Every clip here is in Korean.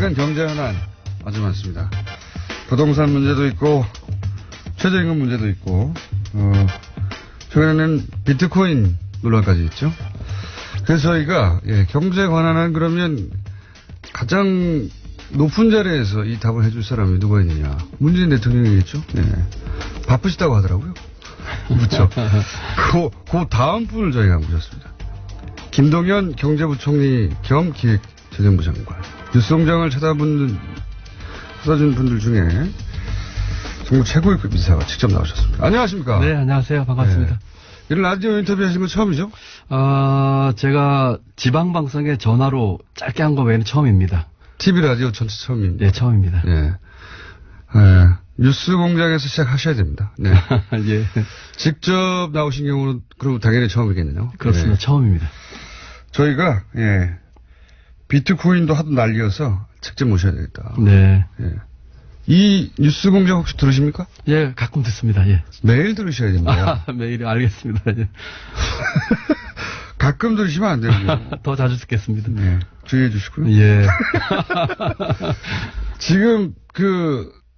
최근 경제 현안 아주 많습니다. 부동산 문제도 있고 최저임금 문제도 있고 최근에는 비트코인 논란까지 있죠. 그래서 저희가 경제 관한은 그러면 가장 높은 자리에서 이 답을 해줄 사람이 누가 있느냐. 문재인 대통령이겠죠. 바쁘시다고 하더라고요. 그렇죠. 그 다음 분을 저희가 모셨습니다. 김동연 경제부총리 겸 기획재정부 장관. 뉴스공장을 찾아준 분들 중에 정말 최고위급 인사가 직접 나오셨습니다. 안녕하십니까? 네, 안녕하세요. 반갑습니다. 이런 라디오 인터뷰 하신 건 처음이죠? 제가 지방방송에 전화로 짧게 한 거 외에는 처음입니다. TV 라디오 전체 처음입니다. 네, 처음입니다. 뉴스 공장에서 시작하셔야 됩니다. 네. 예. 직접 나오신 경우는 그럼 당연히 처음이겠네요. 그렇습니다. 처음입니다. 저희가 비트코인도 하도 난리여서 직접 모셔야 되겠다. 네. 이 뉴스 공장 혹시 들으십니까? 예, 가끔 듣습니다. 예. 매일 들으셔야 됩니다. 매일 알겠습니다. 예. 가끔 들으시면 안 되고요. 더 자주 듣겠습니다. 네. 주의해 주시고요. 예. 지금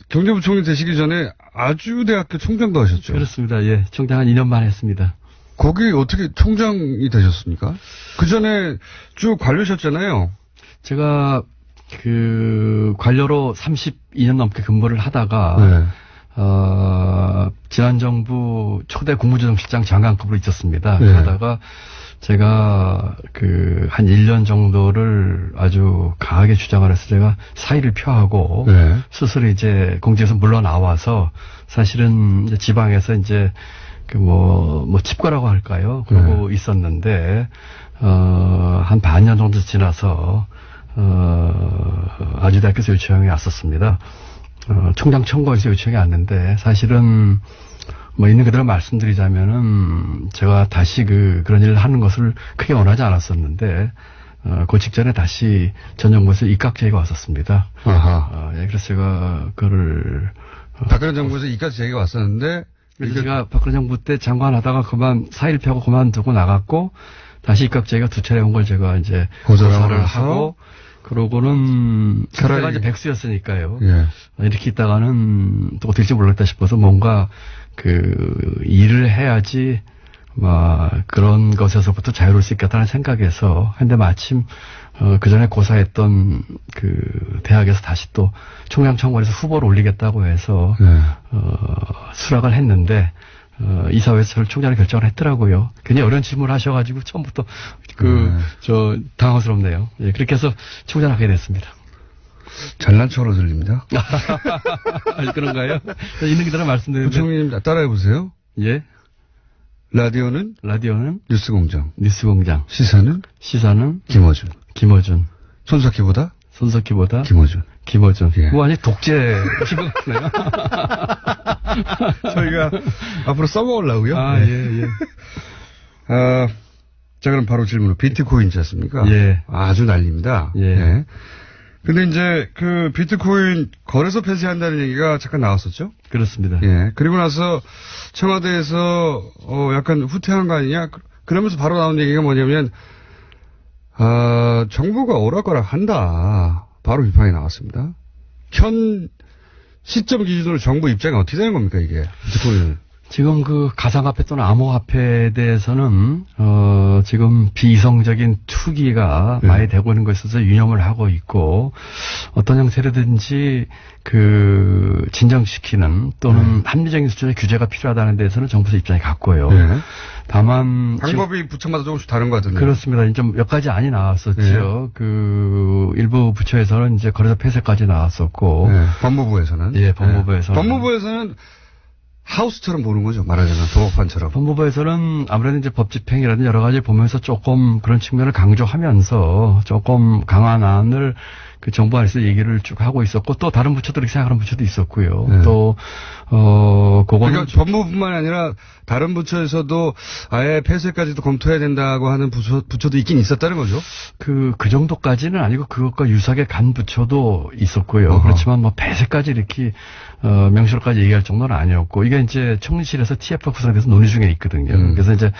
경제부총리 되시기 전에 아주대학교 총장도 하셨죠? 그렇습니다. 예. 총장 한 2년만 했습니다. 거기 어떻게 총장이 되셨습니까? 그 전에 쭉 관료셨잖아요. 제가 관료로 32년 넘게 근무를 하다가, 지난 정부 초대 국무조정실장 장관급으로 있었습니다. 그러다가 제가 한 1년 정도를 아주 강하게 주장을 해서 제가 사의를 표하고 스스로 이제 공직에서 물러나와서 사실은 이제 지방에서 이제 칩거라고 할까요? 그러고 있었는데, 한 반년 정도 지나서, 아주대학교에서 요청이 왔었습니다. 총장 청구에서 요청이 왔는데, 사실은, 있는 그대로 말씀드리자면은, 제가 다시 그런 일을 하는 것을 크게 원하지 않았었는데, 그 직전에 다시 전 정부에서 입각 제의가 왔었습니다. 그래서 제가 박근혜 정부에서 입각 제의가 왔었는데, 그래서 제가 박근혜 정부 때 장관 하다가 사의를 펴고 그만두고 나갔고, 다시 입각 제의가 2차례 온 걸 제가 이제 고사를 하고, 그러고는 그때가 이제 백수였으니까요. 이렇게 있다가는 또 어떻게 될지 모르겠다 싶어서 뭔가 일을 해야지 그런 것에서부터 자유로울 수 있겠다는 생각에서 한데 마침 그 전에 고사했던 대학에서 다시 또 총장 청구에서 후보를 올리겠다고 해서 수락을 했는데 이사회에서 저를 총장을 결정을 했더라고요. 굉장히 어려운 질문을 하셔가지고 처음부터 당황스럽네요. 예, 그렇게 해서 총장을 하게 됐습니다. 잘난 척으로 들립니다. 그런가요? 있는 그대로 말씀드리는데. 부총리님 따라해보세요. 예. 라디오는 뉴스공장. 시사는 김어준. 손석희보다 김어준. 예. 완전 독재신 것 같네요. 저희가 앞으로 써먹으려고요. 예. 자, 그럼 바로 질문으로. 비트코인이지 않습니까? 예. 아주 난립니다. 예. 근데 이제 비트코인 거래소 폐쇄한다는 얘기가 잠깐 나왔었죠? 그렇습니다. 예. 그리고 나서 청와대에서 약간 후퇴한 거 아니냐? 그러면서 바로 나온 얘기가 뭐냐면 정부가 오락가락 한다. 바로 비판이 나왔습니다. 현 시점 기준으로 정부 입장이 어떻게 되는 겁니까, 이게? 비트코인은. 지금 가상화폐 또는 암호화폐에 대해서는, 지금 비이성적인 투기가 많이 되고 있는 것에 있어서 유념을 하고 있고, 어떤 형태로든지 진정시키는 또는 합리적인 수준의 규제가 필요하다는 데에서는 정부에서 입장이 같고요. 다만. 방법이 부처마다 조금씩 다른 것 같은데. 그렇습니다. 좀 몇 가지 안이 나왔었죠. 일부 부처에서는 이제 거래소 폐쇄까지 나왔었고. 법무부에서는. 예, 법무부에서는. 법무부에서는 하우스처럼 보는 거죠. 말하자면 도어판처럼. 법무부에서는 아무래도 이제 법 집행이라든지 여러 가지 보면서 조금 그런 측면을 강조하면서 조금 강한 안을 정부 안에서 얘기를 쭉 하고 있었고 또 다른 부처들이 생각하는 부처도 있었고요. 또 그거는 그러니까 법무부뿐만 아니라 다른 부처에서도 아예 폐쇄까지도 검토해야 된다고 하는 부처도 있긴 있었다는 거죠. 그 정도까지는 아니고 그것과 유사하게 간 부처도 있었고요. 그렇지만 폐쇄까지 이렇게 명시로까지 얘기할 정도는 아니었고 이게 이제 총리실에서 TF 구성돼서 논의 중에 있거든요. 그래서 이제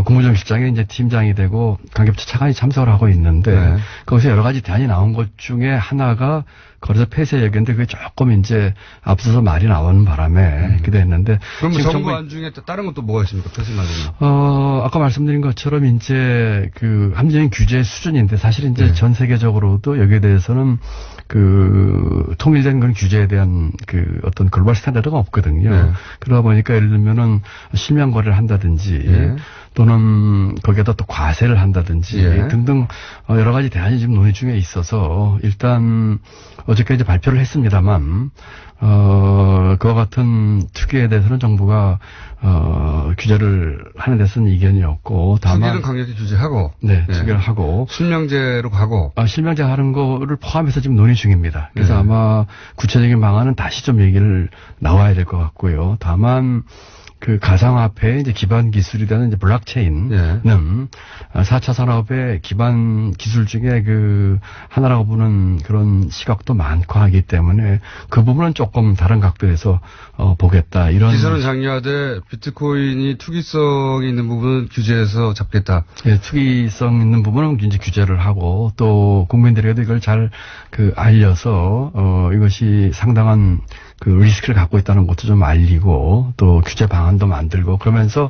국무조정실장이 이제 팀장이 되고 관계부처 차관이 참석을 하고 있는데 거기서 여러 가지 대안이 나온 거죠. 것 중에 하나가 거래소 폐쇄 얘기인데 그게 조금 이제 앞서서 말이 나오는 바람에 기대했는데. 그럼 뭐 정부안 중에 다른 것도 뭐가 있습니까? 폐쇄 말고는? 아까 말씀드린 것처럼 이제 그 합리적인 규제 수준인데 사실 이제 전 세계적으로도 여기에 대해서는 그 통일된 그런 규제에 대한 그 어떤 글로벌 스탠다드가 없거든요. 그러다 보니까 예를 들면은 실명 거래를 한다든지 또는 거기에다 또 과세를 한다든지 등등 여러 가지 대안이 지금 논의 중에 있어서 일단 어저께 이제 발표를 했습니다만 그와 같은 투기에 대해서는 정부가 규제를 하는 데서는 이견이 없고 다만 투기는 강력히 규제하고 투기를 하고 실명제로 가고 실명제 하는 거를 포함해서 지금 논의 중입니다. 그래서 아마 구체적인 방안은 다시 좀 얘기를 나와야 될 것 같고요. 다만 그 가상화폐의 이제 기반 기술이 되는 이제 블록체인은 4차 산업의 기반 기술 중에 그 하나라고 보는 그런 시각도 많고 하기 때문에 그 부분은 조금 다른 각도에서 보겠다. 이런 기술은 장려하되 비트코인이 투기성이 있는 부분은 규제해서 잡겠다. 예, 투기성 있는 부분은 이제 규제를 하고 또 국민들에게도 이걸 잘 그 알려서 이것이 상당한 그 리스크를 갖고 있다는 것도 좀 알리고 또 규제 방안도 만들고 그러면서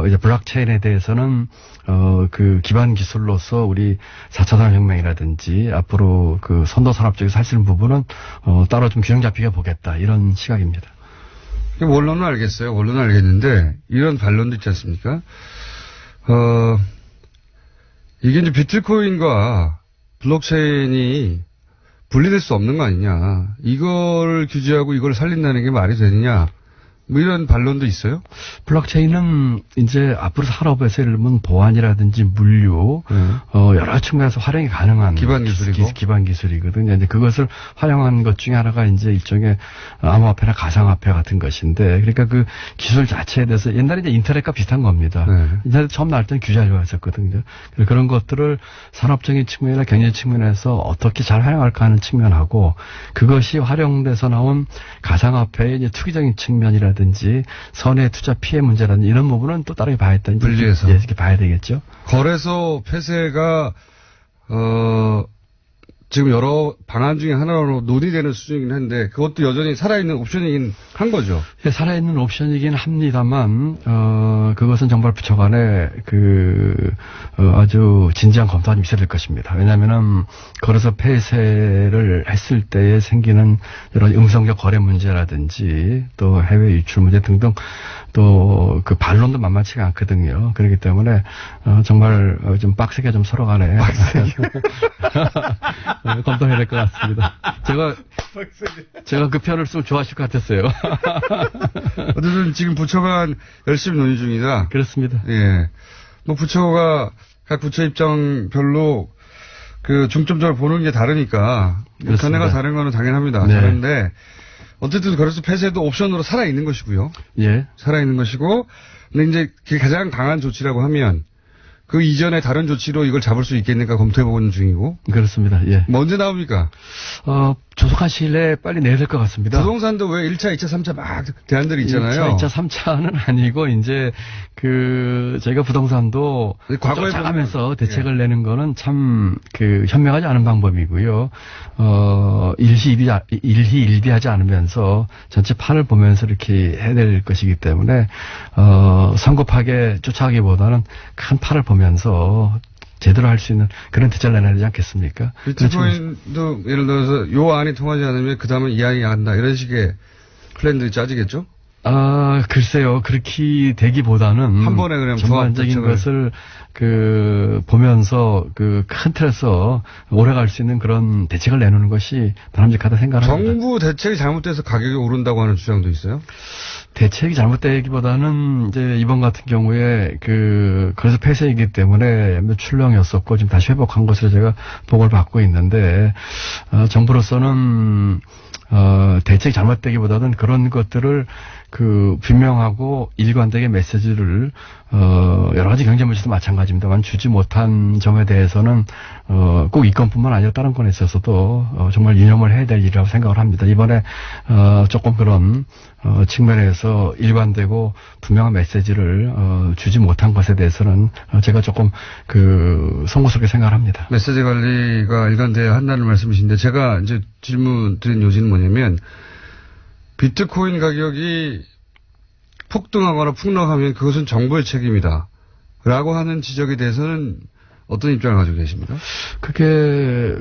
이제 블록체인에 대해서는 그 기반 기술로서 우리 4차 산업혁명이라든지 앞으로 그 선도 산업 쪽에서 할 수 있는 부분은 따로 좀 균형 잡히게 보겠다 이런 시각입니다. 원론은 알겠어요. 원론은 알겠는데 이런 반론도 있지 않습니까? 이게 이제 비트코인과 블록체인이 분리될 수 없는 거 아니냐. 이걸 규제하고 이걸 살린다는 게 말이 되느냐. 뭐 이런 반론도 있어요? 블록체인은 이제 앞으로 산업에서 예를 들면 보안이라든지 물류, 여러 측면에서 활용이 가능한 기반 기술이고. 기반 기술이거든요. 이제 그것을 활용한 것 중에 하나가 이제 일종의 암호화폐나 가상화폐 같은 것인데, 그러니까 그 기술 자체에 대해서 옛날에 이제 인터넷과 비슷한 겁니다. 인터넷 처음 나올 때는 규제하려고 했었거든요. 그런 것들을 산업적인 측면이나 경제 측면에서 어떻게 잘 활용할까 하는 측면하고, 그것이 활용돼서 나온 가상화폐의 이제 투기적인 측면이라 든지 선의 투자 피해 문제라든지 이런 부분은 또 다르게 봐야 된다. 분리해서 이렇게 봐야 되겠죠. 거래소 폐쇄가 지금 여러 방안 중에 하나로 논의되는 수준이긴 한데 그것도 여전히 살아있는 옵션이긴 한 거죠. 네, 살아있는 옵션이긴 합니다만 그것은 정발부처 간에 아주 진지한 검토가 좀 있어야 될 것입니다. 왜냐하면은 거래소 폐쇄를 했을 때에 생기는 여러 음성적 거래 문제라든지 또 해외 유출 문제 등등 또 그 반론도 만만치가 않거든요. 그렇기 때문에 정말 좀 빡세게 좀 서로 간에 검토해야 될 것 같습니다. 제가 그 편을 좀 좋아하실 것 같았어요. 어쨌든 지금 부처가 열심히 논의 중이다. 그렇습니다. 예. 뭐 부처가 각 부처 입장별로 그 중점적으로 보는 게 다르니까 견해가 다른 거는 당연합니다. 네. 다른데 어쨌든 거래소 폐쇄도 옵션으로 살아있는 것이고요. 예. 살아있는 것이고 근데 이제 그게 가장 강한 조치라고 하면 그 이전에 다른 조치로 이걸 잡을 수 있겠는가 검토해보는 중이고. 그렇습니다. 예. 뭐 언제 나옵니까? 조속한 시일 내에 빨리 내야 될 것 같습니다. 부동산도 왜 1차, 2차, 3차 막 대안들이 있잖아요. 1차, 3차는 아니고 이제 저희가 부동산도 과거에 쫓아가면서 대책을 내는 거는 참 현명하지 않은 방법이고요. 일희일비하지 않으면서 전체 판을 보면서 이렇게 해야 될 것이기 때문에 성급하게 쫓아가기보다는 큰 판을 보면서 제대로 할 수 있는 그런 대책을 내놔야 되지 않겠습니까? 비트코인도 예를 들어서 요 안이 통하지 않으면 그 다음은 이 안이 한다. 이런 식의 플랜들이 짜지겠죠? 글쎄요. 그렇게 되기보다는 한 번에 그냥 전반적인 것을 보면서 큰 틀에서 오래 갈 수 있는 그런 대책을 내놓는 것이 바람직하다 생각합니다. 정부 대책이 잘못돼서 가격이 오른다고 하는 주장도 있어요? 대책이 잘못되기보다는 이제 이번 같은 경우에 그래서 폐쇄이기 때문에 출렁이었었고 지금 다시 회복한 것으로 제가 보고를 받고 있는데 정부로서는 대책이 잘못되기보다는 그런 것들을 분명하고 일관되게 메시지를, 여러 가지 경제 문제도 마찬가지입니다만 주지 못한 점에 대해서는, 꼭 이 건뿐만 아니라 다른 건에 있어서도, 정말 유념을 해야 될 일이라고 생각을 합니다. 이번에, 조금 그런, 측면에서 일관되고 분명한 메시지를, 주지 못한 것에 대해서는, 제가 조금 송구스럽게 생각을 합니다. 메시지 관리가 일관돼야 한다는 말씀이신데, 제가 이제 질문 드린 요지는 뭐냐면, 비트코인 가격이 폭등하거나 폭락하면 그것은 정부의 책임이다. 라고 하는 지적에 대해서는 어떤 입장을 가지고 계십니까? 그게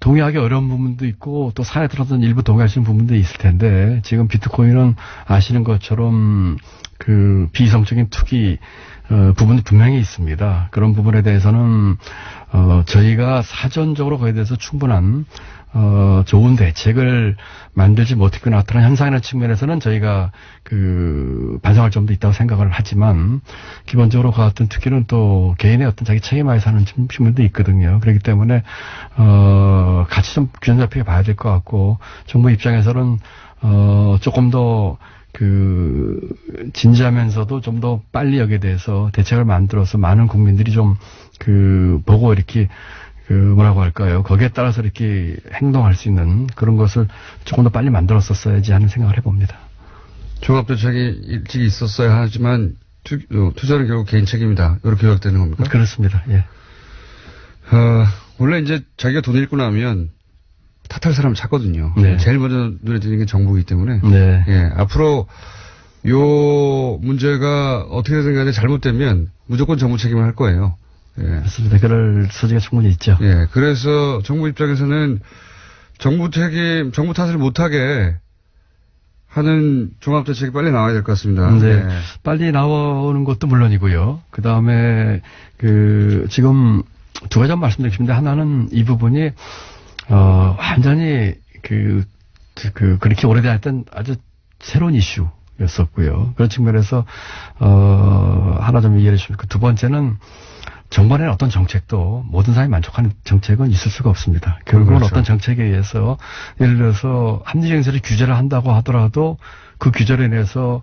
동의하기 어려운 부분도 있고 또 사회 들어서는 일부 동의하시는 부분도 있을 텐데 지금 비트코인은 아시는 것처럼 비이성적인 투기 부분이 분명히 있습니다. 그런 부분에 대해서는 저희가 사전적으로 거기에 대해서 충분한 좋은 대책을 만들지 못했고 나타난 현상이라는 측면에서는 저희가 반성할 점도 있다고 생각을 하지만 기본적으로 그 같은 투기는 또 개인의 어떤 자기 책임하에서 하는 측면도 있거든요. 그렇기 때문에 같이 좀 균형 잡히게 봐야 될 것 같고 정부 입장에서는 조금 더 진지하면서도 좀 더 빨리 여기에 대해서 대책을 만들어서 많은 국민들이 좀 보고 이렇게 뭐라고 할까요? 거기에 따라서 이렇게 행동할 수 있는 그런 것을 조금 더 빨리 만들었었어야지 하는 생각을 해봅니다. 종합대책이 일찍 있었어야 하지만 투자는 결국 개인 책임이다. 이렇게 요약되는 겁니까? 그렇습니다. 예. 원래 이제 자기가 돈 잃고 나면 탓할 사람 찾거든요. 네. 제일 먼저 눈에 띄는 게 정부이기 때문에. 네. 예. 앞으로 요 문제가 어떻게든 간에 잘못되면 무조건 정부 책임을 할 거예요. 예. 맞습니다. 그럴 소지가 충분히 있죠. 예. 그래서 정부 입장에서는 정부 탓을 못하게 하는 종합대책이 빨리 나와야 될 것 같습니다. 네. 예. 빨리 나오는 것도 물론이고요. 그 다음에 지금 두 가지 말씀드리고 싶은데 하나는 이 부분이 완전히 그렇게 오래됐던 아주 새로운 이슈였었고요. 그런 측면에서 하나 좀 이해해 주시면 두 번째는 정반의 어떤 정책도 모든 사람이 만족하는 정책은 있을 수가 없습니다. 결국은 그렇죠. 어떤 정책에 의해서 예를 들어서 합리적인 규제를 한다고 하더라도 그 규제로 인해서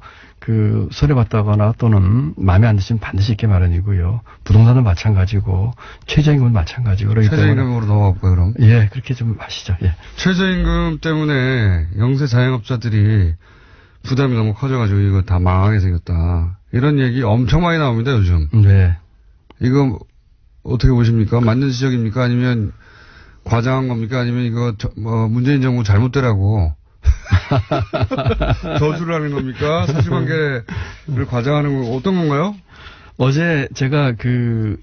손해봤다거나 또는 마음에 안 드시면 반드시 있게 마련이고요. 부동산은 마찬가지고 최저임금은 마찬가지고. 최저임금으로 넘어갈까요 그럼? 예, 그렇게 좀 하시죠. 예. 최저임금 때문에 영세 자영업자들이 부담이 너무 커져가지고 이거 다 망하게 생겼다. 이런 얘기 엄청 많이 나옵니다 요즘. 네. 이거 어떻게 보십니까? 맞는 지적입니까? 아니면 과장한 겁니까? 아니면 이거 문재인 정부 잘못되라고 저주를 하는 겁니까? 사실관계를 과장하는 건 어떤 건가요? 어제 제가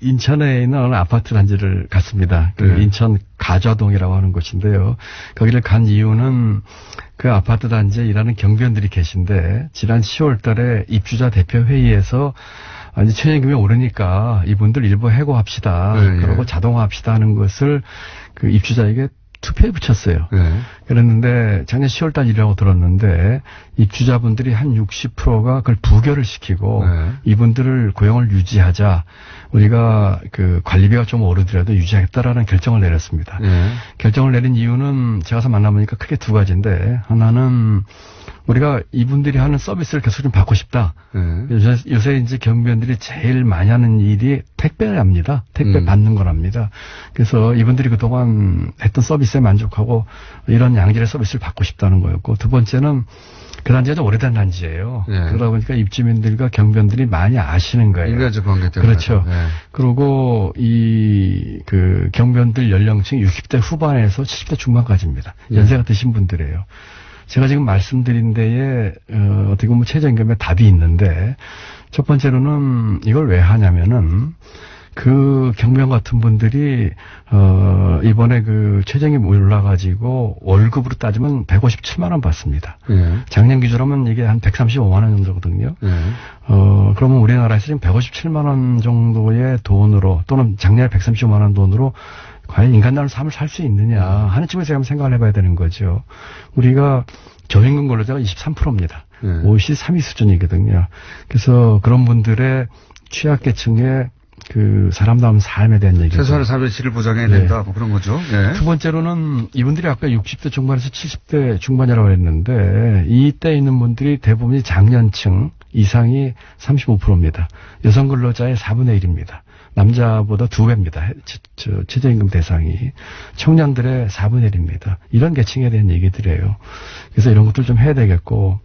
인천에 있는 어느 아파트 단지를 갔습니다. 네. 인천 가좌동이라고 하는 곳인데요. 거기를 간 이유는 그 아파트 단지에 일하는 경비원들이 계신데 지난 10월 달에 입주자 대표 회의에서 아니 최저임금이 오르니까 이분들 일부 해고합시다. 네, 그러고 자동화합시다 하는 것을 입주자에게 투표에 붙였어요. 네. 그랬는데 작년 10월 달 일이라고 들었는데 입주자분들이 한 60%가 그걸 부결을 시키고 네. 이분들을 고용을 유지하자. 우리가 관리비가 좀 오르더라도 유지하겠다라는 결정을 내렸습니다. 네. 결정을 내린 이유는 제가 가서 만나보니까 크게 두 가지인데 하나는 우리가 이분들이 하는 서비스를 계속 좀 받고 싶다. 네. 요새 이제 경비원들이 제일 많이 하는 일이 택배랍니다. 택배 받는 거랍니다. 그래서 이분들이 그동안 했던 서비스에 만족하고 이런 양질의 서비스를 받고 싶다는 거였고 두 번째는 그 단지가 좀 오래된 단지예요. 네. 그러다 보니까 입주민들과 경비원들이 많이 아시는 거예요. 인간적 관계 때문에. 그렇죠. 네. 그리고 경비원들 연령층이 60대 후반에서 70대 중반까지입니다. 네. 연세가 드신 분들이에요. 제가 지금 말씀드린 데에 어떻게 보면 최저임금에 답이 있는데 첫 번째로는 이걸 왜 하냐면은 경비원 같은 분들이 이번에 최저임금이 올라가지고 월급으로 따지면 157만 원 받습니다. 네. 작년 기준으로는 이게 한 135만 원 정도거든요. 네. 그러면 우리나라에서 지금 157만 원 정도의 돈으로 또는 작년에 135만 원 돈으로 과연 인간다운 삶을 살 수 있느냐 하는 측면에서 한번 생각을 해봐야 되는 거죠. 우리가 저임금 근로자가 23%입니다. OECD 3위 수준이거든요. 그래서 그런 분들의 취약계층의 그 사람다운 삶에 대한 얘기죠. 최소한의 삶의 질을 보장해야 된다. 뭐 그런 거죠. 예. 두 번째로는 이분들이 아까 60대 중반에서 70대 중반이라고 했는데 이때 있는 분들이 대부분이 장년층 이상이 35%입니다. 여성 근로자의 4분의 1입니다. 남자보다 2배입니다. 최저임금 대상이. 청년들의 4분의 1입니다. 이런 계층에 대한 얘기들이에요. 그래서 이런 것들 좀 해야 되겠고,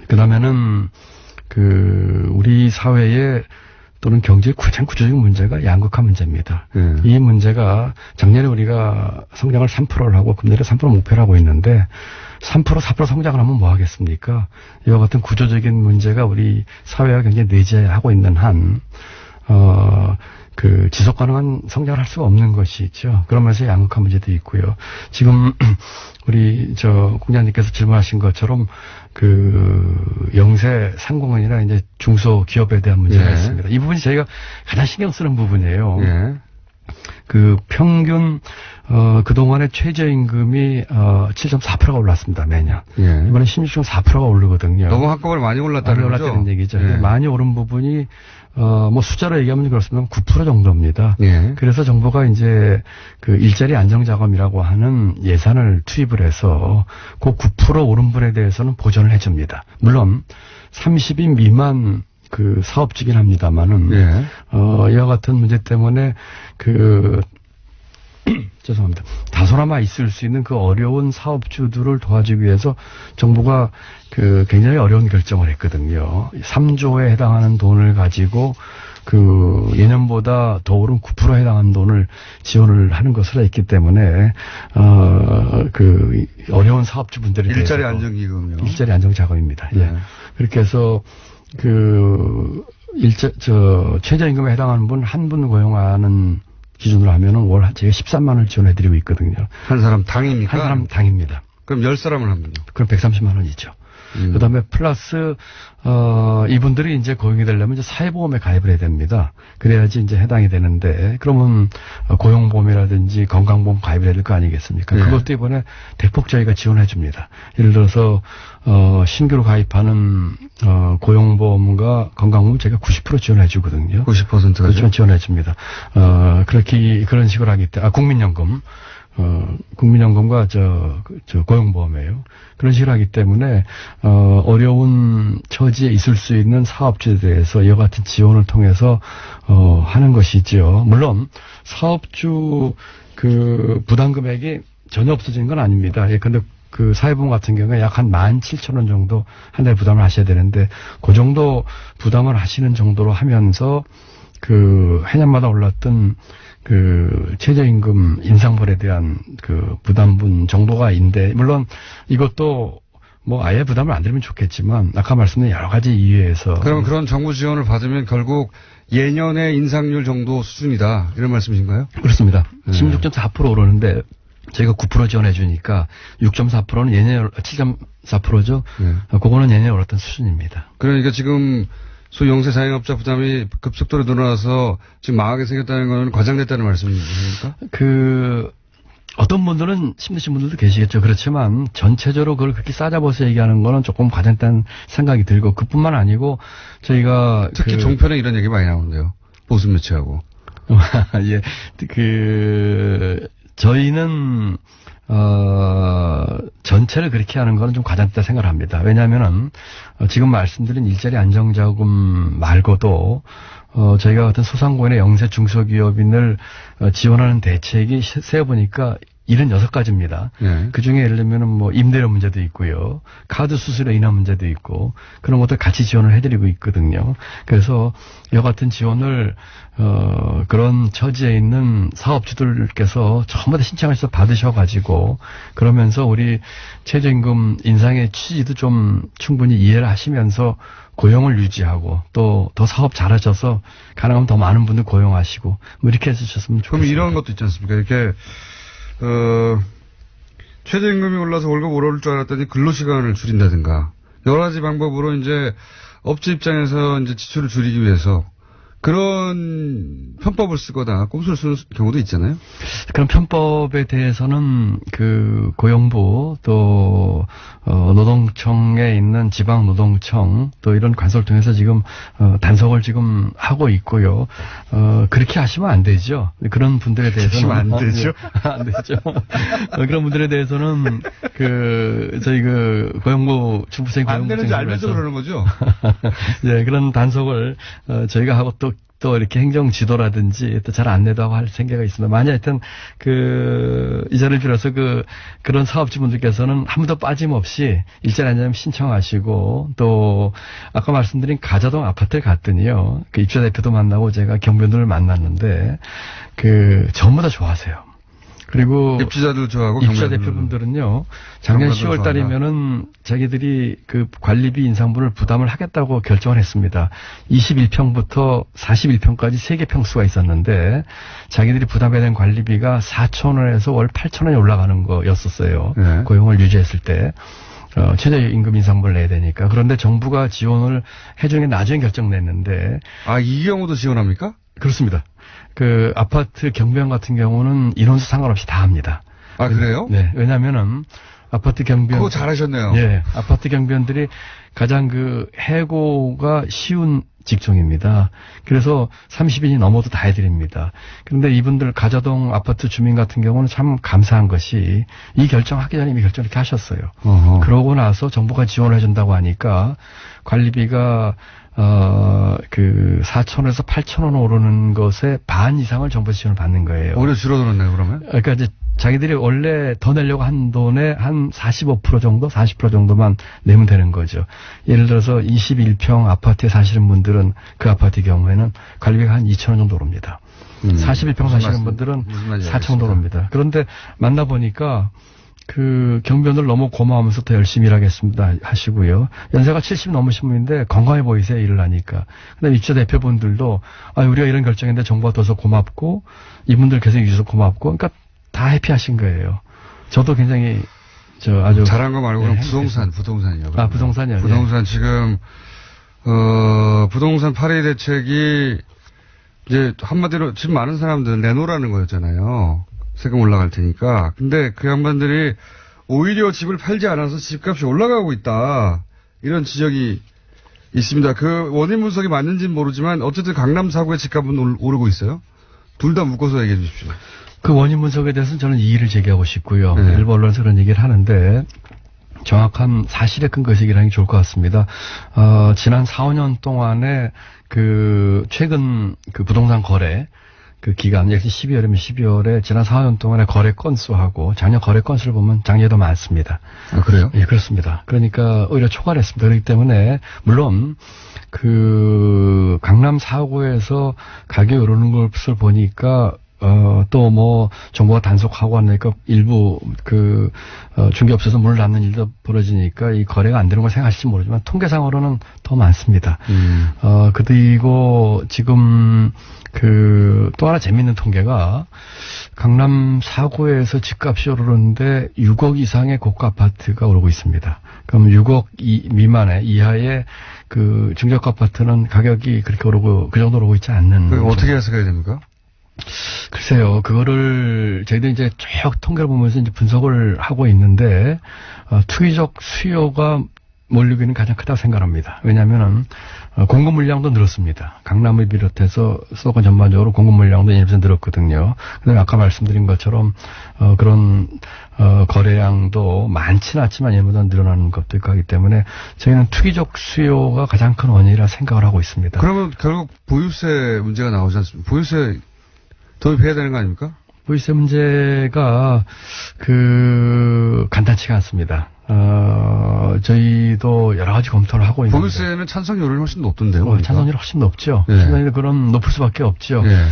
그 다음에는 우리 사회에 또는 경제의 가장 구조적인 문제가 양극화 문제입니다. 이 문제가 작년에 우리가 성장을 3%를 하고 금년에 3% 목표를 하고 있는데 3%, 4% 성장을 하면 뭐 하겠습니까? 이와 같은 구조적인 문제가 우리 사회와 굉장히 내재하고 있는 한 지속 가능한 성장을 할 수가 없는 것이죠. 그러면서 양극화 문제도 있고요. 지금 우리 공장님께서 질문하신 것처럼 영세 상공인이나 이제 중소기업에 대한 문제가 있습니다. 이 부분이 저희가 가장 신경 쓰는 부분이에요. 평균 그동안의 최저임금이 7.4%가 올랐습니다. 매년. 이번에 16.4%가 오르거든요. 너무 한꺼번에 많이 올랐다는 거죠? 많이 올랐다는 얘기죠. 많이 오른 부분이 숫자로 얘기하면 그렇습니다. 9% 정도입니다. 그래서 정부가 이제 일자리 안정자금이라고 하는 예산을 투입을 해서 그 9% 오른 분에 대해서는 보전을 해줍니다. 물론 30인 미만 사업주긴 합니다만은 이와 같은 문제 때문에 죄송합니다. 다소나마 있을 수 있는 어려운 사업주들을 도와주기 위해서 정부가 굉장히 어려운 결정을 했거든요. 3조에 해당하는 돈을 가지고 예년보다 더 오른 9%에 해당하는 돈을 지원을 하는 것으로 했기 때문에 어려운 사업주분들에 대해서 일자리 안정기금이요. 일자리 안정자금입니다. 그렇게 해서 최저임금에 해당하는 분 한 분 고용하는 기준으로 하면은 월 제가 13만 원을 지원해드리고 있거든요. 한 사람 당입니까? 한 사람 당입니다. 그럼 10사람을 하면요? 그럼 130만 원이죠. 그 다음에 플러스, 이분들이 이제 고용이 되려면 이제 사회보험에 가입을 해야 됩니다. 그래야지 이제 해당이 되는데, 그러면 고용보험이라든지 건강보험 가입을 해야 될 거 아니겠습니까? 그것도 이번에 대폭 저희가 지원해 줍니다. 예를 들어서, 신규로 가입하는, 고용보험과 건강보험 제가 90% 지원해 주거든요. 90%가 지원해 줍니다. 그런 식으로 하기 때문에, 국민연금. 국민연금과 고용보험이에요. 그런 식으로 하기 때문에, 어려운 처지에 있을 수 있는 사업주에 대해서 이와 같은 지원을 통해서, 하는 것이죠. 물론, 사업주 부담 금액이 전혀 없어지는 건 아닙니다. 근데 사회보험 같은 경우에 약 한 17,000원 정도 한 달에 부담을 하셔야 되는데, 그 정도 부담을 하시는 정도로 하면서, 해년마다 올랐던 최저임금 인상분에 대한 부담분 정도가 있는데, 물론 이것도 아예 부담을 안 드리면 좋겠지만, 아까 말씀드린 여러 가지 이유에서. 그럼 그런 정부 지원을 받으면 결국 예년의 인상률 정도 수준이다. 이런 말씀이신가요? 그렇습니다. 16.4% 오르는데, 저희가 9% 지원해 주니까 6.4%는 예년에 7.4%죠. 그거는 예년에 올랐던 수준입니다. 그러니까 지금 소위 영세 자영업자 부담이 급속도로 늘어나서 지금 망하게 생겼다는 건 과장됐다는 말씀입니까? 어떤 분들은 힘드신 분들도 계시겠죠. 그렇지만 전체적으로 그걸 그렇게 싸잡아서 얘기하는 거는 조금 과장됐다는 생각이 들고, 그뿐만 아니고 저희가 특히 종편에 이런 얘기 많이 나오는데요. 보수 매체하고. 예. 저희는 전체를 그렇게 하는 거는 좀 과장됐다 생각을 합니다. 왜냐하면은 지금 말씀드린 일자리 안정자금 말고도 저희가 같은 소상공인의 영세 중소기업인을 지원하는 대책이 세어보니까 76가지입니다. 그 중에 예를 들면 임대료 문제도 있고요. 카드 수수료 인하 문제도 있고, 그런 것들 같이 지원을 해드리고 있거든요. 그래서 이와 같은 지원을, 그런 처지에 있는 사업주들께서 전부 다 신청해서 받으셔가지고, 그러면서 우리 최저임금 인상의 취지도 좀 충분히 이해를 하시면서 고용을 유지하고, 또 더 사업 잘하셔서 가능하면 더 많은 분들 고용하시고, 이렇게 해주셨으면 좋겠습니다. 그럼 이런 것도 있지 않습니까? 이렇게 최저임금이 올라서 월급 오를 줄 알았더니 근로시간을 줄인다든가, 여러 가지 방법으로 이제 업체 입장에서 이제 지출을 줄이기 위해서 그런 편법을 쓰거나 꼼수를 쓰는 경우도 있잖아요. 그런 편법에 대해서는 그 고용부 또 노동청에 있는 지방 노동청 또 이런 관서를 통해서 지금 단속을 지금 하고 있고요. 그렇게 하시면 안 되죠. 그런 분들에 대해서는 안 되죠. 안 되죠. 그런 분들에 대해서는 저희 고용부 중부생 안 되는지 알면서 그러는 거죠. 네, 그런 단속을 저희가 하고 또 이렇게 행정 지도라든지 또 잘 안내도 하고 할 생각이 있습니다. 만약 하여튼 이 자리를 빌어서 그런 사업주분들께서는 한 번도 빠짐없이 일자리 안정금 신청하시고 또 아까 말씀드린 가자동 아파트를 갔더니요. 그 입주자 대표도 만나고 제가 경비원들을 만났는데 전부 다 좋아하세요. 그리고 입주자들 좋아하고 입주자 대표분들은요. 작년 10월 달이면은 자기들이 그 관리비 인상분을 부담을 하겠다고 결정을 했습니다. 21평부터 41평까지 3개 평수가 있었는데 자기들이 부담해야 되는 관리비가 4,000원에서 월 8,000원이 올라가는 거였었어요. 네. 고용을 유지했을 때. 최저임금 인상분을 내야 되니까. 그런데 정부가 지원을 해주는 게 나중에 결정냈는데. 이 경우도 지원합니까? 그렇습니다. 아파트 경비원 같은 경우는 인원수 상관없이 다 합니다. 그래요? 네. 왜냐면은 아파트 경비원. 그거 잘하셨네요. 예. 아파트 경비원들이 가장 해고가 쉬운 직종입니다. 그래서 30인이 넘어도 다 해드립니다. 그런데 이분들 가자동 아파트 주민 같은 경우는 참 감사한 것이 이 결정하기 전에 이미 결정 이렇게 하셨어요. 그러고 나서 정부가 지원을 해준다고 하니까 관리비가 4,000원에서 8,000원 오르는 것에 반 이상을 정부 지원을 받는 거예요. 오히려 줄어들었네요, 그러면? 그러니까 이제 자기들이 원래 더 내려고 한 돈의 한 45% 정도, 40% 정도만 내면 되는 거죠. 예를 들어서 21평 아파트에 사시는 분들은 그 아파트의 경우에는 관리비가 한 2,000원 정도 오릅니다. 41평 사시는 분들은 4,000원 정도 오릅니다. 그런데 만나보니까 경비원들 너무 고마우면서 더 열심히 일하겠습니다 하시고요. 연세가 70 넘으신 분인데 건강해 보이세요, 일을 하니까. 근데 입주자 대표분들도 우리가 이런 결정인데 정부가 둬서 고맙고 이분들 계속 유지해서 고맙고 그러니까 다 해피하신 거예요. 저도 굉장히 아주 잘한 거 말고는 부동산이요. 부동산이요. 부동산 지금 부동산 파리 대책이 이제 한마디로 지금 많은 사람들은 내놓으라는 거였잖아요. 세금 올라갈 테니까. 근데 그 양반들이 오히려 집을 팔지 않아서 집값이 올라가고 있다. 이런 지적이 있습니다. 그 원인 분석이 맞는지는 모르지만 어쨌든 강남 4구의 집값은 오르고 있어요. 둘 다 묶어서 얘기해 주십시오. 그 원인 분석에 대해서는 저는 이의를 제기하고 싶고요. 네. 일부 언론에서 그런 얘기를 하는데 정확한 사실에 근거해서 얘기하는 게 좋을 것 같습니다. 지난 4, 5년 동안에 최근 부동산 거래 기간, 예를 12월이면 12월에 지난 4, 5년 동안의 거래 건수하고 작년 거래 건수를 보면 작년에 더 많습니다. 그래요? 예, 그렇습니다. 그러니까 오히려 초과했습니다. 그렇기 때문에 물론 강남 4구에서 가격이 오르는 것을 보니까 또 정부가 단속하고 하니까 일부 중개업소에서 문을 닫는 일도 벌어지니까 이 거래가 안 되는 걸 생각하실지 모르지만 통계상으로는 더 많습니다. 그리고 지금 또 하나 재밌는 통계가 강남 4구에서 집값이 오르는데 6억 이상의 고가 아파트가 오르고 있습니다. 그럼 6억 미만의 이하의 중저가 아파트는 가격이 그렇게 오르고 그 정도로 오르고 있지 않는. 그럼 어떻게 해석해야 됩니까? 글쎄요, 그거를 저희들이 이제 쭉 통계를 보면서 이제 분석을 하고 있는데 투기적 수요가 몰리고 있는 가장 크다고 생각합니다. 왜냐하면은 공급 물량도 늘었습니다. 강남을 비롯해서 수도권 전반적으로 공급 물량도 1% 늘었거든요. 그다음에 아까 말씀드린 것처럼 그런 거래량도 많지는 않지만 얘보다 늘어나는 것도 있고 하기 때문에 저희는 투기적 수요가 가장 큰 원인이라 생각을 하고 있습니다. 그러면 결국 보유세 문제가 나오지 않습니까? 보유세 도입해야 되는 거 아닙니까? 보유세 문제가 간단치가 않습니다. 저희도 여러 가지 검토를 하고 있는데. 보유세는 찬성률이 훨씬 높던데요? 찬성률이 훨씬 높죠. 네. 찬성률이 그럼 높을 수밖에 없죠. 네.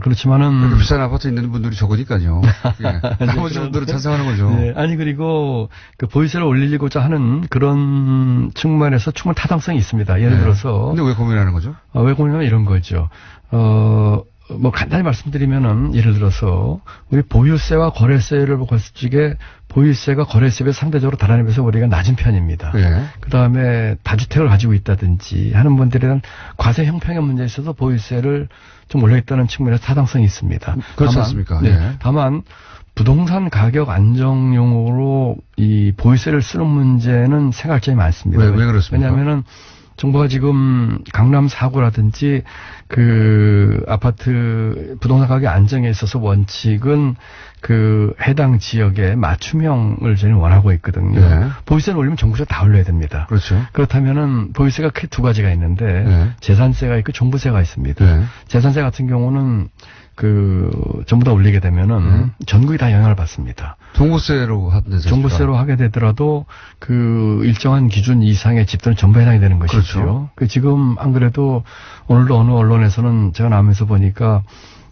그렇지만은. 비싼 아파트 있는 분들이 적으니까요. 예. 나머지 분들은 찬성하는 거죠. 네. 아니, 그리고 보유세를 올리고자 하는 그런 측면에서 충분히 타당성이 있습니다. 예를 들어서. 근데 왜 고민하는 거죠? 왜 고민하면 이런 거죠. 뭐 간단히 말씀드리면은 예를 들어서 우리 보유세와 거래세를 봤을 적에 보유세가 거래세에 상대적으로 다른 면에서 우리가 낮은 편입니다. 예. 그 다음에 다주택을 가지고 있다든지 하는 분들은 과세 형평의 문제에 있어서 보유세를 좀 올려있다는 측면에서 타당성이 있습니다. 그렇지 않습니까? 네, 예. 다만 부동산 가격 안정용으로 이 보유세를 쓰는 문제는 생각할 점이 많습니다. 왜 그렇습니까? 왜냐하면은 정부가 지금 강남 4구라든지 그 아파트 부동산 가격 안정에 있어서 원칙은 그 해당 지역의 맞춤형을 저희는 원하고 있거든요. 네. 보유세를 올리면 정부세가 다 올려야 됩니다. 그렇죠. 그렇다면은 보유세가 크게 두 가지가 있는데 네. 재산세가 있고 종부세가 있습니다. 네. 재산세 같은 경우는 그 전부 다 올리게 되면은 전국이 다 영향을 받습니다. 종부세로 하는데 종부세로 하게 되더라도 그 일정한 기준 이상의 집들은 전부 해당이 되는 것이죠. 그렇죠. 그 지금 안 그래도 오늘도 어느 언론에서는 제가 나오면서 보니까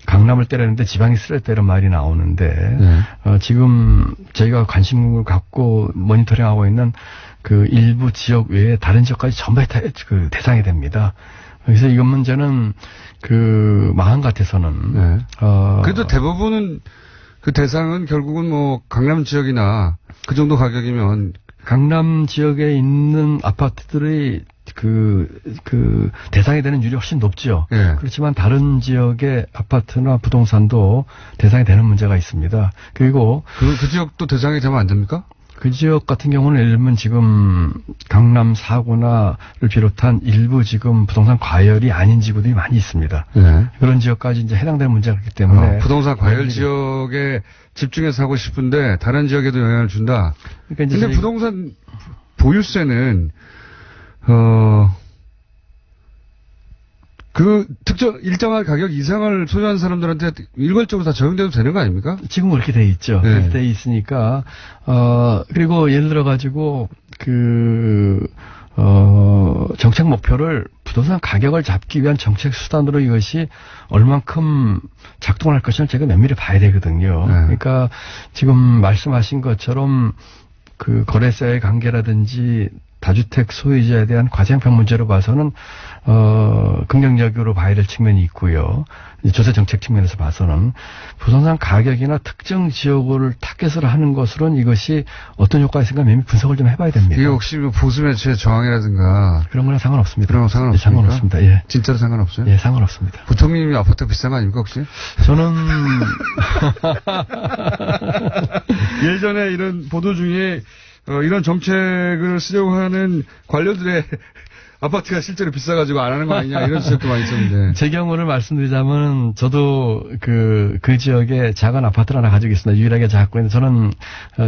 강남을 때렸는데 지방이 쓰랬다 이런 말이 나오는데 지금 저희가 관심을 갖고 모니터링하고 있는 그 일부 지역 외에 다른 지역까지 전부 그 대상이 됩니다. 그래서 이건 문제는 그 마음 같아서는 그래도 대부분은 그 대상은 결국은 뭐 강남 지역이나 그 정도 가격이면 강남 지역에 있는 아파트들이 그 대상이 되는 율이 훨씬 높죠. 예. 그렇지만 다른 지역의 아파트나 부동산도 대상이 되는 문제가 있습니다. 그리고 그 지역도 대상이 되면 안 됩니까? 그 지역 같은 경우는 예를 들면 지금 강남 4구나를 비롯한 일부 지금 부동산 과열이 아닌 지구들이 많이 있습니다. 네. 그런 지역까지 이제 해당되는 문제가 있기 때문에 부동산 과열 지역에 집중해서 하고 싶은데 다른 지역에도 영향을 준다. 그러니까 근데 부동산 보유세는 그 특정 일정한 가격 이상을 소유한 사람들한테 일괄적으로 다 적용돼도 되는 거 아닙니까? 지금 그렇게 돼 있죠. 네. 그렇게 돼 있으니까 그리고 예를 들어 가지고 정책 목표를 부동산 가격을 잡기 위한 정책 수단으로 이것이 얼만큼 작동을 할 것을 제가 면밀히 봐야 되거든요. 네. 그러니까 지금 말씀하신 것처럼 그 거래세의 관계라든지 다주택 소유자에 대한 과세형평 문제로 봐서는 긍정적으로 봐야 될 측면이 있고요. 조세 정책 측면에서 봐서는 부동산 가격이나 특정 지역을 타겟으로 하는 것으로는 이것이 어떤 효과가 있을까 면밀히 분석을 좀 해봐야 됩니다. 이게 혹시 뭐 보수 매체의 저항이라든가 그런 거랑 상관없습니다. 그런 거 상관없습니까? 예, 상관없습니다. 예. 진짜로 상관없어요? 예, 상관없습니다. 부통님이 아파트 비싼 거 아닙니까 혹시? 저는 예전에 이런 보도 중에 이런 정책을 쓰려고 하는 관료들의 아파트가 실제로 비싸가지고 안 하는 거 아니냐 이런 지적도 많이 있었는데. 제 경우를 말씀드리자면 저도 그 지역에 작은 아파트를 하나 가지고 있습니다. 유일하게 갖고 있는데 저는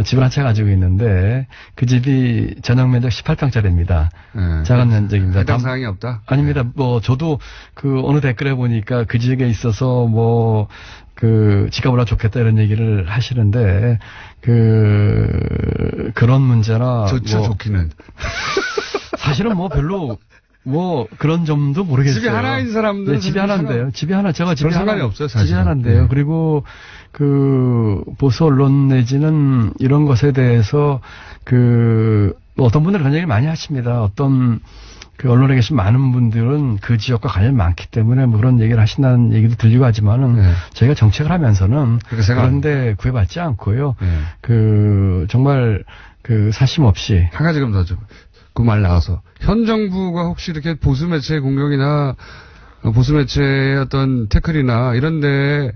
집을 한 채 가지고 있는데 그 집이 전용 면적 18평짜리입니다. 네. 작은 면적입니다. 해당 사항이 없다? 아닙니다. 뭐 저도 그 어느 댓글에 보니까 그 지역에 있어서 뭐 그 집값 올라 좋겠다 이런 얘기를 하시는데 그런 문제나 좋죠, 뭐 좋기는. 사실은 뭐 별로 뭐 그런 점도 모르겠어요. 집이 하나인 사람들은 네, 집이 하나인데요. 집이 하나 제가 집이 상관이 하나 없어요, 사실. 집이 하나인데요. 네. 그리고 그 보수 언론 내지는 이런 것에 대해서 뭐 어떤 분들은 그런 얘기를 많이 하십니다. 어떤 그 언론에 계신 많은 분들은 그 지역과 관련이 많기 때문에 뭐 그런 얘기를 하신다는 얘기도 들리고 하지만은 네. 저희가 정책을 하면서는 그런데 그런데 구애받지 않고요. 네. 그 정말 그 사심 없이 한 가지 더 좀. 그 말 나와서 현 정부가 혹시 이렇게 보수 매체의 공격이나 보수 매체의 어떤 태클이나 이런데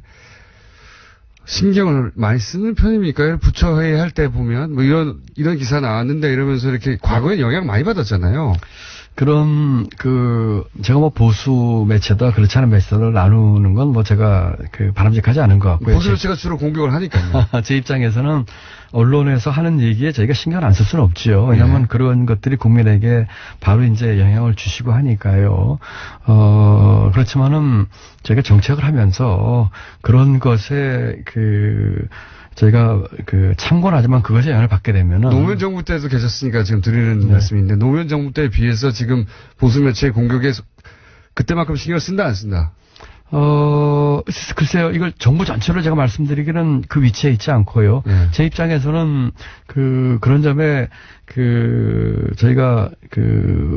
신경을 많이 쓰는 편입니까? 부처회의 할 때 보면 뭐 이런 기사 나왔는데 이러면서 이렇게 과거에 영향 많이 받았잖아요. 그런 제가 뭐 보수 매체다 그렇지 않은 매체를 나누는 건 뭐 제가 바람직하지 않은 것 같고요. 보수 매체가 주로 공격을 하니까요. 제 입장에서는 언론에서 하는 얘기에 저희가 신경을 안 쓸 수는 없지요. 왜냐하면 네. 그런 것들이 국민에게 바로 이제 영향을 주시고 하니까요. 그렇지만은 저희가 정책을 하면서 그런 것에 저희가 참고는 하지만 그것에 영향을 받게 되면은 노무현 정부 때도 계셨으니까 지금 드리는 말씀인데 노무현 정부 때에 비해서 지금 보수 매체의 공격에 그때만큼 신경을 쓴다 안 쓴다? 글쎄요, 이걸 정부 전체로 제가 말씀드리기는 그 위치에 있지 않고요. 제 입장에서는 그런 점에 저희가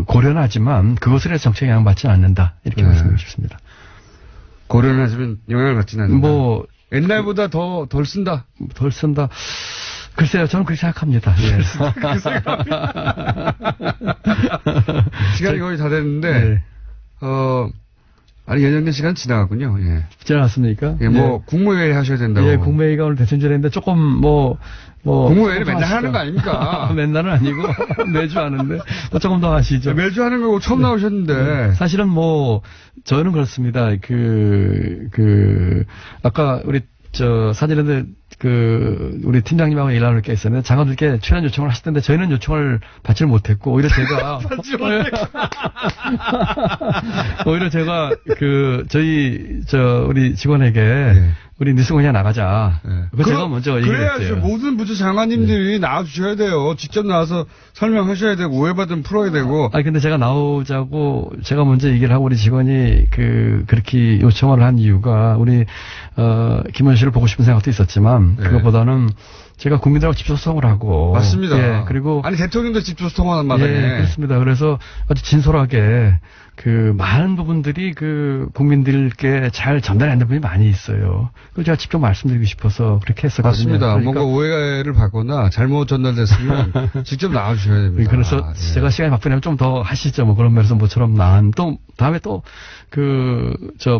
고려는 하지만 그것을 해서 정책에 영향받지는 않는다. 이렇게 말씀드리고 싶습니다. 고려는 하지만 영향을 받지는 않는다. 뭐 옛날보다 덜 쓴다. 덜 쓴다. 글쎄요, 저는 그렇게 생각합니다. 예. 시간이 거의 다 됐는데, 네. 아니, 예정된 시간 지나갔군요. 예. 지나갔습니까? 예, 뭐, 국무회의 하셔야 된다고. 예, 국무회의가 오늘 대선전인데 조금 국무회의를 맨날 하는 거 아닙니까? 맨날은 아니고, 매주 하는데, 조금 더 하시죠. 매주 하는 거고 처음 나오셨는데. 사실은 저는 그렇습니다. 아까 우리, 사진인데, 우리 팀장님하고 일하는 게 있었는데, 장관들께 출연 요청을 하시던데, 저희는 요청을 받지를 못했고, 오히려 제가, 우리 직원에게, 네. 우리 뉴스 그냥 나가자. 네. 그거 제가 먼저 얘기를 했어요. 그래야죠. 모든 부처 장관님들이 네. 나와주셔야 돼요. 직접 나와서 설명하셔야 되고, 오해받으면 풀어야 되고. 근데 제가 나오자고, 제가 먼저 얘기를 하고, 우리 직원이 그렇게 요청을 한 이유가, 우리, 김원실을 보고 싶은 생각도 있었지만, 네. 그것보다는 제가 국민들하고 직접 소통을 하고. 맞습니다. 예, 그리고. 아니, 대통령도 직접 소통하는 말이에요. 예, 그렇습니다. 그래서 아주 진솔하게 많은 부분들이 국민들께 잘 전달이 안 되는 부분이 많이 있어요. 그걸 제가 직접 말씀드리고 싶어서 그렇게 했었거든요. 맞습니다. 그러니까 뭔가 오해를 받거나 잘못 전달됐으면 직접 나와주셔야 됩니다. 그래서 예. 제가 시간이 바쁘냐면 좀 더 하시죠. 그런 면에서 모처럼 다음에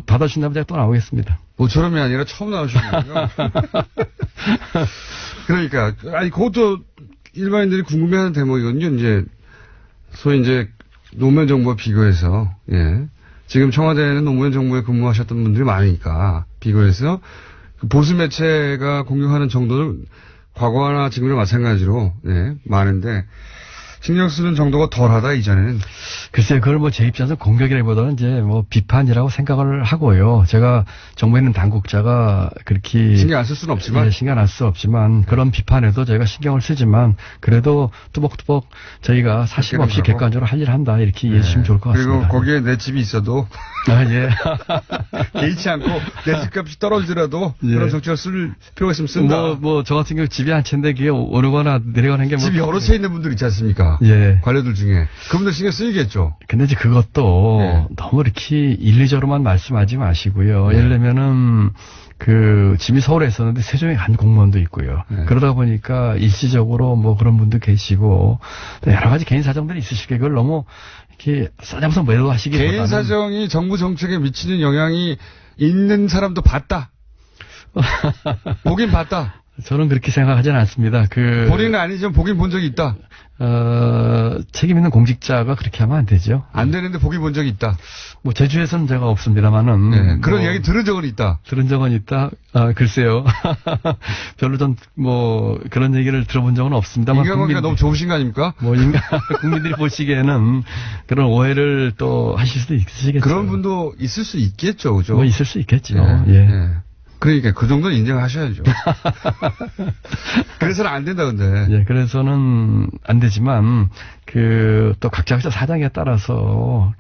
받아주신다면 제가 또 나오겠습니다. 모처럼이 아니라 처음 나오시는군요. 그러니까, 그것도 일반인들이 궁금해하는 대목이거든요. 이제, 소위 노무현 정부와 비교해서, 예. 지금 청와대에는 노무현 정부에 근무하셨던 분들이 많으니까, 비교해서, 보수 매체가 공유하는 정도는 과거나 지금이랑 마찬가지로, 예, 많은데, 신경 쓰는 정도가 덜하다, 이전에는. 글쎄요, 그걸 제 입장에서 공격이라기보다는 비판이라고 생각을 하고요. 제가 정부에 있는 당국자가 그렇게. 신경 안 쓸 수는 없지만. 네, 신경 안 쓸 수 없지만, 그런 비판에도 저희가 신경을 쓰지만, 그래도 뚜벅뚜벅 저희가 사심 없이 객관적으로 할 일을 한다, 이렇게 이해해 주시면 좋을 것 같습니다. 그리고 거기에 내 집이 있어도. 예. 개의치 않고 내 집값이 떨어지더라도 예. 그런 정책을 쓸 필요가 있으면 쓴다. 저 같은 경우 집이 한 채인데 그게 오르거나 내려가는 게 집이 여러 채 있는 분들 있지 않습니까? 예. 관료들 중에. 그분들 신경 쓰이겠죠. 근데 이제 그것도 예. 너무 이렇게 일리적으로만 말씀하지 마시고요. 예. 예를 들면은 집이 서울에 있었는데 세종에 간 공무원도 있고요. 네. 그러다 보니까 일시적으로 그런 분도 계시고 여러 가지 개인 사정들이 있으시게 그걸 너무 이렇게 싸잡아서 매도하시기보다는 개인 사정이 정부 정책에 미치는 영향이 있는 사람도 봤다. 보긴 봤다. 저는 그렇게 생각하지는 않습니다. 본인은 아니지만 보긴 본 적이 있다. 책임 있는 공직자가 그렇게 하면 안 되죠. 안 되는데 보기 본 적이 있다. 제주에서는 제가 없습니다만은. 네, 그런 이야기 들은 적은 있다. 들은 적은 있다? 글쎄요. 별로 그런 얘기를 들어본 적은 없습니다만. 인간관계가 너무 좋으신 거 아닙니까? 국민들이 보시기에는 그런 오해를 또 하실 수도 있으시겠죠. 그런 분도 있을 수 있겠죠, 그죠? 있을 수 있겠죠. 예. 예. 그러니까 그 정도는 인정하셔야죠. 그래서는 안 된다 근데. 예, 그래서는 안 되지만 또 각자 사정에 따라서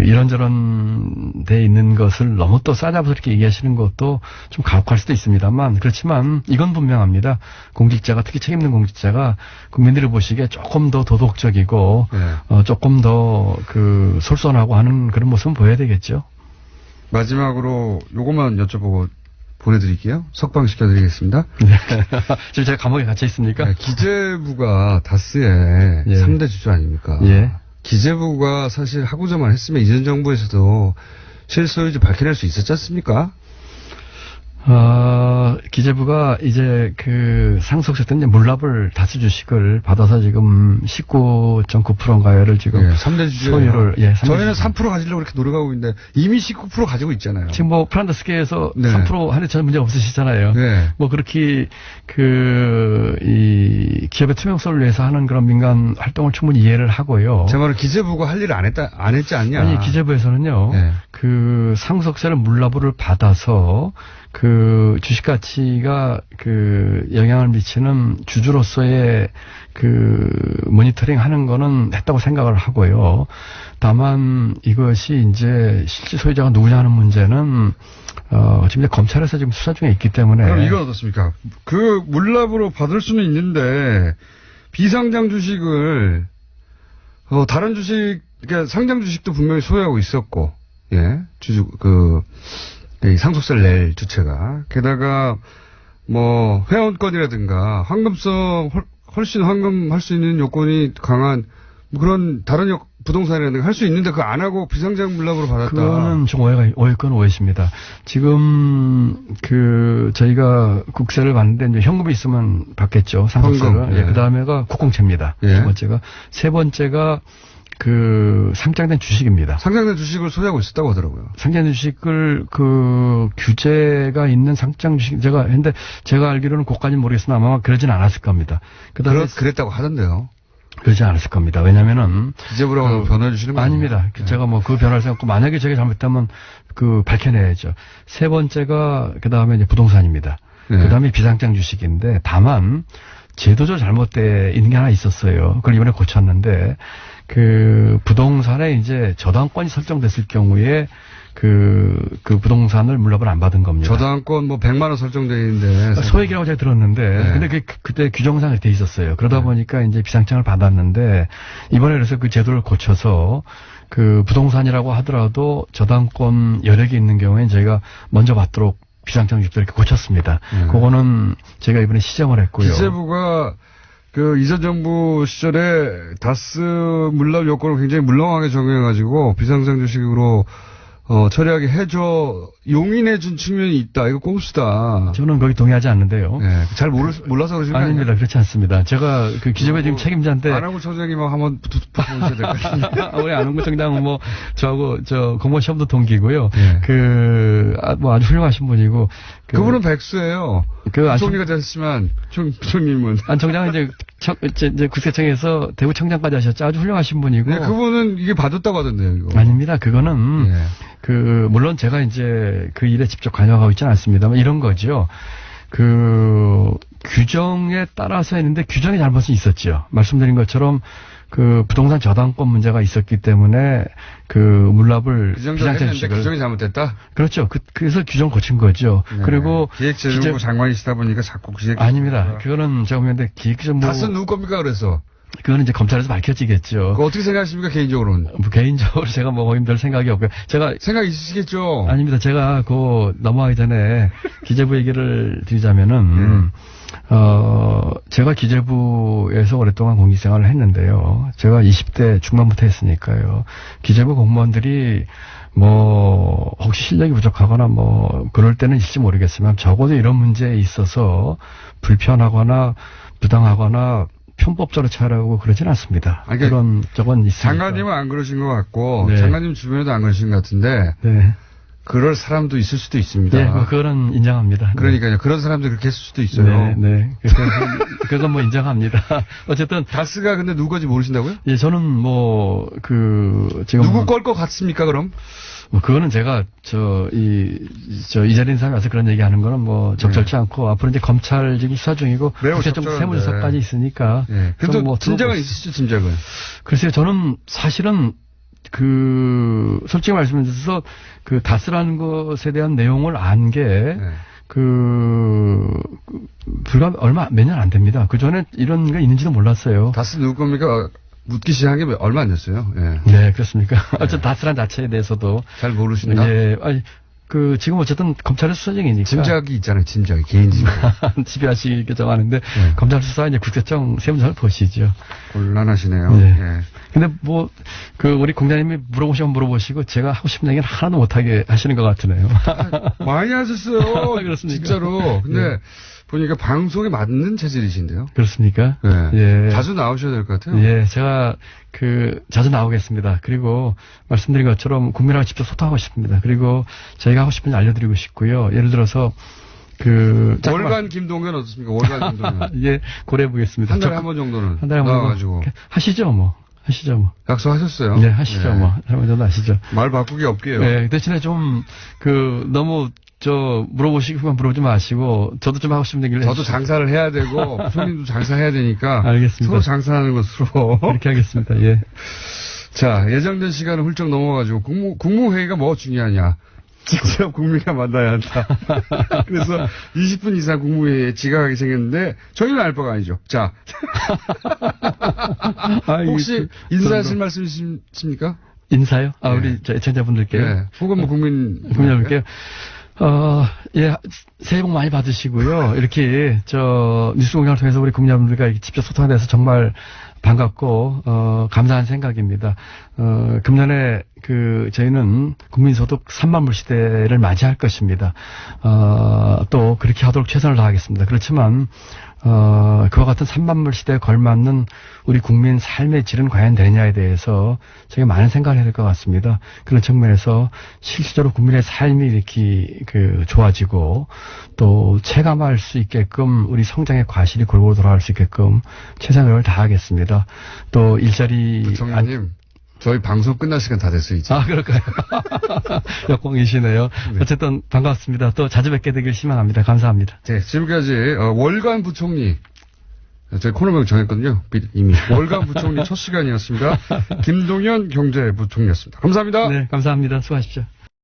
이런저런 돼 있는 것을 너무 또 싸잡아서 이렇게 얘기하시는 것도 좀 가혹할 수도 있습니다만 그렇지만 이건 분명합니다. 공직자가 특히 책임 있는 공직자가 국민들이 보시기에 조금 더 도덕적이고 네. 조금 더 솔선하고 하는 그런 모습은 보여야 되겠죠. 마지막으로 요것만 여쭤보고 보내드릴게요. 석방시켜드리겠습니다. 네. 지금 제가 감옥에 갇혀 있습니까? 네, 기재부가 다스의 예. 3대 주주 아닙니까? 예. 기재부가 사실 하고자만 했으면 이전 정부에서도 실소유주 밝혀낼 수 있었지 않습니까? 기재부가 이제 상속세 때 물납을 다수 주식을 받아서 지금 19.9%인가요를 지금. 예, 3대 주주. 소유를, 예. 저희는 3% 가지려고 이렇게 노력하고 있는데 이미 19% 가지고 있잖아요. 지금 프란더스계에서 네. 3% 하는 전혀 문제 없으시잖아요. 네. 그렇게, 이 기업의 투명성을 위해서 하는 그런 민간 활동을 충분히 이해를 하고요. 제 말은 기재부가 할 일을 안 했지 않냐. 아니, 기재부에서는요. 네. 상속세를 물납을 받아서 주식 가치가 영향을 미치는 주주로서의 모니터링 하는 거는 했다고 생각을 하고요. 다만 이것이 이제 실질 소유자가 누구냐 하는 문제는 지금 검찰에서 지금 수사 중에 있기 때문에. 그럼 이건 어떻습니까? 물납으로 받을 수는 있는데 비상장 주식을 다른 주식, 그러니까 상장 주식도 분명히 소유하고 있었고, 예, 이 상속세를 낼 주체가. 게다가, 뭐, 회원권이라든가, 훨씬 환금할 수 있는 요건이 강한, 뭐 그런 다른 부동산이라든가 할 수 있는데 그거 안 하고 비상장 물납으로 받았다. 그거는 좀 오해건 오해십니다. 지금 저희가 국세를 받는데 이제 현금이 있으면 받겠죠. 상속세를. 예. 그 다음에가 국공채입니다. 예. 두 번째가. 세 번째가 상장된 주식입니다. 상장된 주식을 소유하고 있었다고 하더라고요. 상장된 주식을 규제가 있는 상장 주식 근데 제가 알기로는 그것까지는 모르겠으나 아마 그러진 않았을 겁니다. 그랬다고 하던데요. 그러지 않았을 겁니다. 왜냐면은. 기재부라고 변호해 주시는 거 아닙니다. 네. 제가 그 변화를 생각하고 만약에 제가 잘못하면 밝혀내야죠. 세 번째가 그 다음에 이제 부동산입니다. 네. 그 다음에 비상장 주식인데 다만 제도적으로 잘못돼 있는 게 하나 있었어요. 그걸 이번에 고쳤는데 부동산에 이제 저당권이 설정됐을 경우에 부동산을 물납을 안 받은 겁니다. 저당권 100만 원 설정되어 있는데. 소액이라고 제가 들었는데. 네. 근데 그때 규정상에 돼 있었어요. 그러다 네. 보니까 이제 비상장을 받았는데 이번에 그래서 그 제도를 고쳐서 부동산이라고 하더라도 저당권 여력이 있는 경우에 저희가 먼저 받도록 비상장 주식도 이렇게 고쳤습니다. 그거는 제가 이번에 시정을 했고요. 기재부가 이전 정부 시절에 다스 물납 요건을 굉장히 물렁하게 적용해가지고 비상장 주식으로 처리하게 용인해준 측면이 있다. 이거 꼼수다. 저는 거기 동의하지 않는데요. 네, 잘 몰라서 그러시는 거 아닙니다. 아니에요? 그렇지 않습니다. 제가 기재부의 지금 책임자인데. 안홍구 청장님하고 한번 붙어보셔야 될 것 같은데. 우리 안홍구 청장은 저하고 공무원 시험도 동기고요. 네. 아주 훌륭하신 분이고. 그분은 백수예요. 총리가 됐지만, 총님은. 안 청장은 이제 국세청에서 대구 청장까지 하셨죠. 아주 훌륭하신 분이고. 네, 그분은 이게 받았다고 하던데요, 이거. 아닙니다. 그거는. 네. 물론 제가 이제 그 일에 직접 관여하고 있지는 않습니다만 이런 거죠. 규정에 따라서 했는데 규정의 잘못은 있었죠. 말씀드린 것처럼 부동산 저당권 문제가 있었기 때문에 물납을 비상장 주식을 규정이 잘못됐다. 그렇죠. 그래서 규정 고친 거죠. 네. 그리고 기획재정부 장관이시다 보니까 자꾸 아닙니다. 그거는 제가 보는데 기획재정부 다스는 누구 겁니까 그래서? 그거는 이제 검찰에서 밝혀지겠죠. 어떻게 생각하십니까 개인적으로는? 개인적으로 제가 거기 별 생각이 없고요. 제가 생각 있으시겠죠. 아닙니다. 제가 넘어가기 전에 기재부 얘기를 드리자면은 제가 기재부에서 오랫동안 공직생활을 했는데요. 제가 20대 중반부터 했으니까요. 기재부 공무원들이 혹시 실력이 부족하거나 그럴 때는 있을지 모르겠지만 적어도 이런 문제에 있어서 불편하거나 부당하거나 편법적으로 처리하고 그러진 않습니다. 그런 적은 있습니다. 장관님은 안 그러신 것 같고 네. 장관님 주변에도 안 그러신 것 같은데 네. 그럴 사람도 있을 수도 있습니다. 네, 그거는 인정합니다. 그러니까요. 그런 사람들 그렇게 했을 수도 있어요. 네. 그건 인정합니다. 어쨌든 다스가 근데 누구인지 모르신다고요? 예, 저는 지금 누구 걸 것 같습니까, 그럼? 그거는 제가 이 자리에 사람이 와서 그런 얘기하는 거는 적절치 않고 앞으로 이제 검찰 지금 수사 중이고 국세청 세무조사까지 있으니까. 네. 그래도 진작은 있으시죠, 진작은. 글쎄요, 저는 사실은 솔직히 말씀드려서 다스라는 것에 대한 내용을 안 게 불과 몇 년 안 됩니다. 그 전에 이런 게 있는지도 몰랐어요. 다스 누구 겁니까? 묻기 시작한 게 얼마 안 됐어요. 예. 네, 그렇습니까? 어쨌든 다스란 자체에 대해서도 잘 모르신다. 예, 지금 어쨌든 검찰의 수사 중이니까. 짐작이 있잖아요, 짐작이. 개인 짐작. 집요하시겠다고 하는데, 검찰 수사 이제 국세청 세무조사를 보시죠. 곤란하시네요. 네. 예. 근데 우리 공장님이 물어보시면 물어보시고, 제가 하고 싶은 얘기는 하나도 못하게 하시는 것 같으네요. 많이 하셨어요. 그렇습니까? 진짜로. 근데, 보니까 방송에 맞는 체질이신데요. 그렇습니까? 네. 예. 자주 나오셔야 될 것 같아요. 예, 제가 자주 나오겠습니다. 그리고 말씀드린 것처럼 국민하고 직접 소통하고 싶습니다. 그리고 저희가 하고 싶은 일 알려드리고 싶고요. 예를 들어서 월간 김동연 어떻습니까? 월간 김동연. 예, 고려해 보겠습니다. 한 달에 한 번 정도는. 한 달에 한 번 나와가지고. 하시죠. 약속하셨어요? 네, 하시죠. 한 번 정도 하시죠. 말 바꾸기 없게요. 네, 대신에 좀 너무 물어보시기만 물어보지 마시고, 저도 좀 하고 싶은 얘기를 저도 장사를 해야 되고, 손님도 장사해야 되니까. 알겠습니다. 서로 장사하는 것으로. 그렇게 하겠습니다, 예. 자, 예정된 시간은 훌쩍 넘어가지고, 국무회의가 뭐가 중요하냐. 직접 국민과 만나야 한다. 그래서 20분 이상 국무회의에 지각하게 생겼는데, 저희는 알 바가 아니죠. 자. 혹시 인사하실 말씀 있습니까? 인사요? 예. 우리 애청자분들께. 예. 혹은 뭐 국민여러분께. 예, 새해 복 많이 받으시고요. 이렇게, 뉴스 공장을 통해서 우리 국민여러분들과 이렇게 직접 소통에 대해서 정말 반갑고, 감사한 생각입니다. 금년에 저희는 국민소득 3만 불 시대를 맞이할 것입니다. 또 그렇게 하도록 최선을 다하겠습니다. 그렇지만, 그와 같은 3만 불 시대에 걸맞는 우리 국민 삶의 질은 과연 되느냐에 대해서 저희가 많은 생각을 해야 될 것 같습니다. 그런 측면에서 실질적으로 국민의 삶이 이렇게 좋아지고 또 체감할 수 있게끔 우리 성장의 과실이 골고루 돌아갈 수 있게끔 최선을 다하겠습니다. 또 일자리 부총리님 저희 방송 끝날 시간 다 됐어요, 이제. 그럴까요? 역광이시네요. 네. 어쨌든 반갑습니다. 또 자주 뵙게 되길 희망합니다. 감사합니다. 네, 지금까지 월간 부총리 저희 코너명 정했거든요. 이미 월간 부총리 첫 시간이었습니다. 김동연 경제부총리였습니다. 감사합니다. 네, 감사합니다. 수고하십시오.